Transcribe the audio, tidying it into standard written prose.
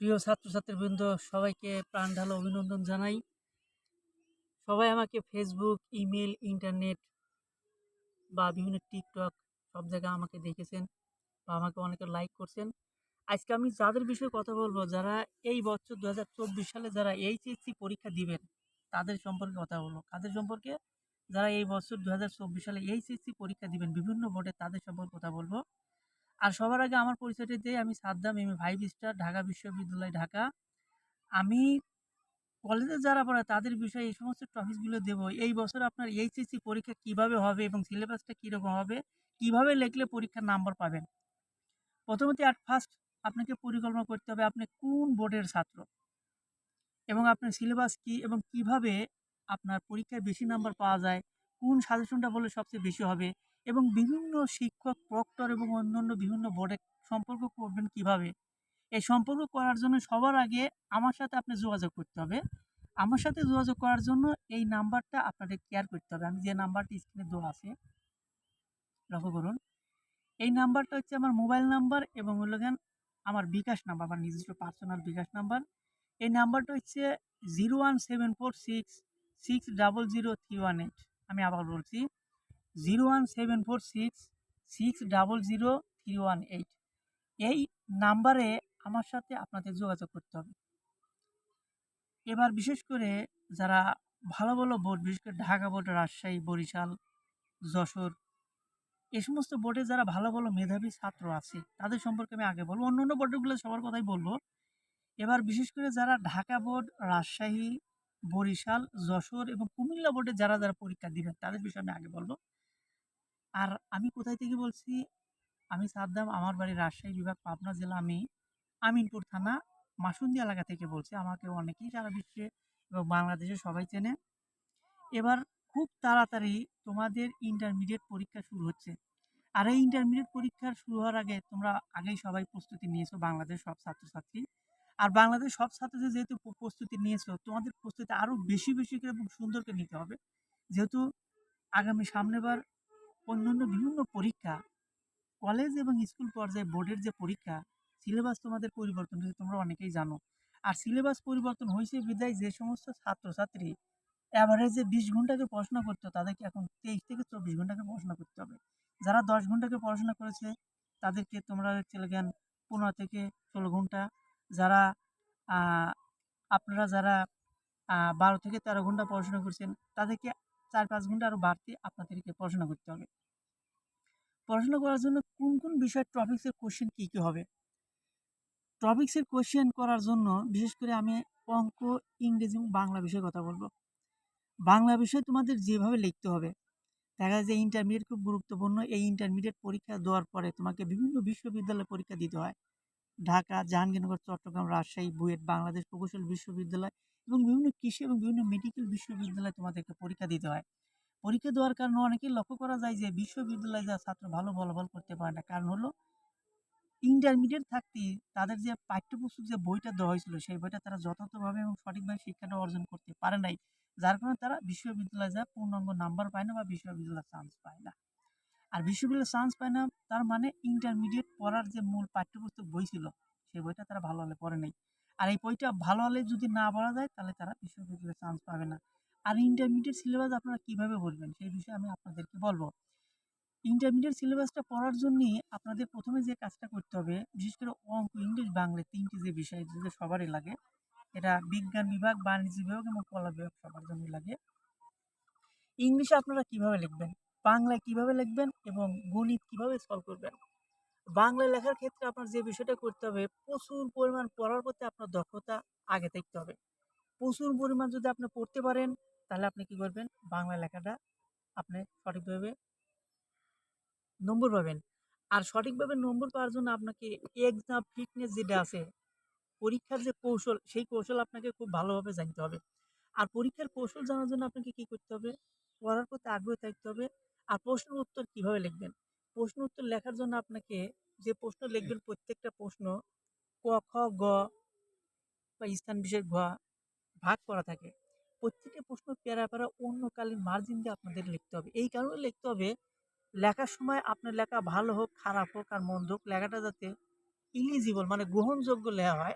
প্রিয় ছাত্রছাত্রীবৃন্দ, সবাইকে প্রাণ ঢালা অভিনন্দন জানাই। সবাই আমাকে ফেসবুক, ইমেল, ইন্টারনেট বা বিভিন্ন টিকটক সব জায়গায় আমাকে দেখেছেন বা আমাকে অনেকে লাইক করছেন। আজকে আমি যাদের বিষয়ে কথা বলবো, যারা এই বছর ২০২৪ সালে যারা এইচএসসি পরীক্ষা দিবেন, তাদের সম্পর্কে কথা বলবো। কাদের সম্পর্কে? যারা এই বছর ২০২৪ সালে এইচএসসি পরীক্ষা দিবেন বিভিন্ন বোর্ডে, তাদের সম্পর্কে কথা বলবো। আর সবার আগে আমার পরিচয়টা দেই, আমি Saddam, M A 5 star, Dhaka বিশ্ববিদ্যালয়, ঢাকা। আমি কলেজে যারা পড়ে তাদের বিষয়ে এই সমস্ত টপিকসগুলো দেবো। এই বছর আপনার এইচএসসি পরীক্ষা কিভাবে হবে এবং সিলেবাসটা কিরকম হবে, কিভাবে লিখলে পরীক্ষার নাম্বার পাবেন। প্রথমত এট ফার্স্ট আপনাকে পরিকল্পনা করতে হবে আপনি কোন বোর্ডের ছাত্র এবং আপনার সিলেবাস কি এবং কিভাবে আপনার পরীক্ষায় বেশি নাম্বার পাওয়া যায়, কোন সাজেশনটা বললে সবচেয়ে বেশি হবে এবং বিভিন্ন শিক্ষক, প্রক্টর এবং অন্যান্য বিভিন্ন বোর্ডে সম্পর্ক করবেন কিভাবে। এই সম্পর্ক করার জন্য সবার আগে আমার সাথে আপনি যোগাযোগ করতে হবে। আমার সাথে যোগাযোগ করার জন্য এই নাম্বারটা আপনাদের কেয়ার করতে হবে। আমি যে নাম্বারটি স্ক্রিনে দেওয়া আছে, লক্ষ্য করুন। এই নাম্বারটা হচ্ছে আমার মোবাইল নাম্বার এবং হলো গিয়ে আমার বিকাশ নাম্বার, আমার নিজস্ব পার্সোনাল বিকাশ নাম্বার। এই নাম্বারটা হচ্ছে 01746 6000318। আমি আবার বলছি, 01746 6000318। এই নাম্বারে আমার সাথে আপনাদের যোগাযোগ করতে হবে। এবার বিশেষ করে যারা ভালো ভালো বোর্ড, বিশেষ করে ঢাকা বোর্ড, রাজশাহী, বরিশাল, যশোর, এই সমস্ত বোর্ডে যারা ভালো ভালো মেধাবী ছাত্র আছে তাদের সম্পর্কে আমি আগে বলবো। অন্য অন্য বোর্ডগুলো সবার কথাই বলবো। এবার বিশেষ করে যারা ঢাকা বোর্ড, রাজশাহী, বরিশাল, যশোর এবং কুমিল্লা বোর্ডে যারা যারা পরীক্ষা দিবেন তাদের বিষয়ে আমি আগে বলবো। আর আমি কোথায় থেকে বলছি? আমি সাদ্দাম, আমার বাড়ি রাজশাহী বিভাগ, পাবনা জেলা। আমি আমিনপুর থানা, মাসুন্দি এলাকা থেকে বলছি। আমাকে অনেকেই সারা বিশ্বে এবং বাংলাদেশে সবাই চেনে। এবার খুব তাড়াতাড়ি তোমাদের ইন্টারমিডিয়েট পরীক্ষা শুরু হচ্ছে। আর এই ইন্টারমিডিয়েট পরীক্ষার শুরু হওয়ার আগে তোমরা আগেই সবাই প্রস্তুতি নিয়েছো, বাংলাদেশ সব ছাত্রছাত্রী। আর বাংলাদেশ সব ছাত্রদের যেহেতু প্রস্তুতি নিয়েছো, তোমাদের প্রস্তুতি আরও বেশি বেশি করে এবং সুন্দর করে নিতে হবে। যেহেতু আগামী সামনেবার অন্যান্য বিভিন্ন পরীক্ষা, কলেজ এবং স্কুল পর্যায়ে বোর্ডের যে পরীক্ষা, সিলেবাস তোমাদের পরিবর্তন হয়েছে, তোমরা অনেকেই জানো। আর সিলেবাস পরিবর্তন হয়েছে বিধায় যে সমস্ত ছাত্রছাত্রী এভারেজে 20 ঘন্টা করে পড়াশোনা করতো, তাদেরকে এখন 23 থেকে 24 ঘন্টা করে পড়াশোনা করতে হবে। যারা 10 ঘন্টা করে পড়াশোনা করেছে তাদেরকে তোমরা চলে জ্ঞান 15 থেকে 16 ঘন্টা। যারা আপনারা যারা 12 থেকে 13 ঘন্টা পড়াশোনা করছেন তাদেরকে 4-5 ঘন্টা আরও বাড়তি আপনাদেরকে পড়াশোনা করতে হবে। পড়াশোনা করার জন্য কোন কোন বিষয় টপিক্সের কোশ্চেন কী কী হবে? টপিক্সের কোশ্চেন করার জন্য বিশেষ করে আমি অঙ্ক, ইংরেজি এবং বাংলা বিষয়ে কথা বলবো। বাংলা বিষয় তোমাদের যেভাবে লিখতে হবে, দেখা যায় যে ইন্টারমিডিয়েট খুব গুরুত্বপূর্ণ। এই ইন্টারমিডিয়েট পরীক্ষা দেওয়ার পরে তোমাকে বিভিন্ন বিশ্ববিদ্যালয়ে পরীক্ষা দিতে হয়। ঢাকা, জাহাঙ্গীরনগর, চট্টগ্রাম, রাজশাহী, বুয়েট, বাংলাদেশ প্রকৌশল বিশ্ববিদ্যালয় এবং বিভিন্ন কৃষি এবং বিভিন্ন মেডিকেল বিশ্ববিদ্যালয়ে তোমাদেরকে পরীক্ষা দিতে হয়। পরীক্ষা দেওয়ার কারণে অনেকেই লক্ষ্য করা যায় যে বিশ্ববিদ্যালয়ে যারা ছাত্র ভালো ফলাফল করতে পারে না। কারণ হলো ইন্টারমিডিয়েট থাকতে তাদের যে পাঠ্যপুস্তক যে বইটা দেওয়া হয়েছিল, সেই বইটা তারা যথাযথভাবে এবং সঠিকভাবে শিক্ষাটা অর্জন করতে পারে নাই। যার কারণে তারা বিশ্ববিদ্যালয়ে যায় পূর্ণাঙ্গ নাম্বার পায় না বা বিশ্ববিদ্যালয়ে চান্স পায় না। আর বিশ্ববিদ্যালয়ে চান্স পায় না তার মানে ইন্টারমিডিয়েট পড়ার যে মূল পাঠ্যপুস্তক বই ছিল, সেই বইটা তারা ভালোভাবে পড়ে নাই। আর এই বইটা ভালোভাবে যদি না পড়া যায় তাহলে তারা বিশ্ববিদ্যালয়ে চান্স পাবে না। আর ইন্টারমিডিয়েট সিলেবাস আপনারা কিভাবে পড়বেন সেই বিষয়ে আমি আপনাদেরকে বলবো। ইন্টারমিডিয়েট সিলেবাসটা পড়ার জন্যই আপনাদের প্রথমে যে কাজটা করতে হবে, বিশেষ করে অঙ্ক, ইংলিশ, বাংলা ৩টি যে বিষয় যেগুলো সবারই লাগে, এটা বিজ্ঞান বিভাগ, বাণিজ্য বিভাগ এবং কলা বিভাগ সবার জন্যই লাগে। ইংলিশে আপনারা কিভাবে লিখবেন, বাংলায় কিভাবে লিখবেন এবং গণিত কিভাবে সলভ করবেন। বাংলায় লেখার ক্ষেত্রে আপনার যে বিষয়টা করতে হবে, প্রচুর পরিমাণ পড়ার প্রতি আপনার দক্ষতা আগে থাকতে হবে। প্রচুর পরিমাণ যদি আপনি পড়তে পারেন তাহলে আপনি কি করবেন, বাংলা লেখাটা আপনি সঠিকভাবে নম্বর পাবেন। আর সঠিকভাবে নম্বর পাওয়ার জন্য আপনাকে এক্সাম ফিটনেস যেটা আছে, পরীক্ষার যে কৌশল, সেই কৌশল আপনাকে খুব ভালোভাবে জানতে হবে। আর পরীক্ষার কৌশল জানার জন্য আপনাকে কি করতে হবে? পড়ার প্রতি আগ্রহ থাকতে হবে। আর প্রশ্নের উত্তর কিভাবে লিখবেন? প্রশ্ন উত্তর লেখার জন্য আপনাকে যে প্রশ্ন লিখবেন প্রত্যেকটা প্রশ্ন ক, খ, গ বা স্থান বিশেষ ঘ ভাগ করা থাকে। প্রত্যেকটা প্রশ্ন প্যারা প্যারা অন্যকালীন মার্জিন দিয়ে আপনাদের লিখতে হবে। এই কারণে লিখতে হবে, লেখার সময় আপনার লেখা ভালো হোক, খারাপ হোক আর মন্দ হোক, লেখাটা যাতে ইলিজিবল মানে গ্রহণযোগ্য লেখা হয়,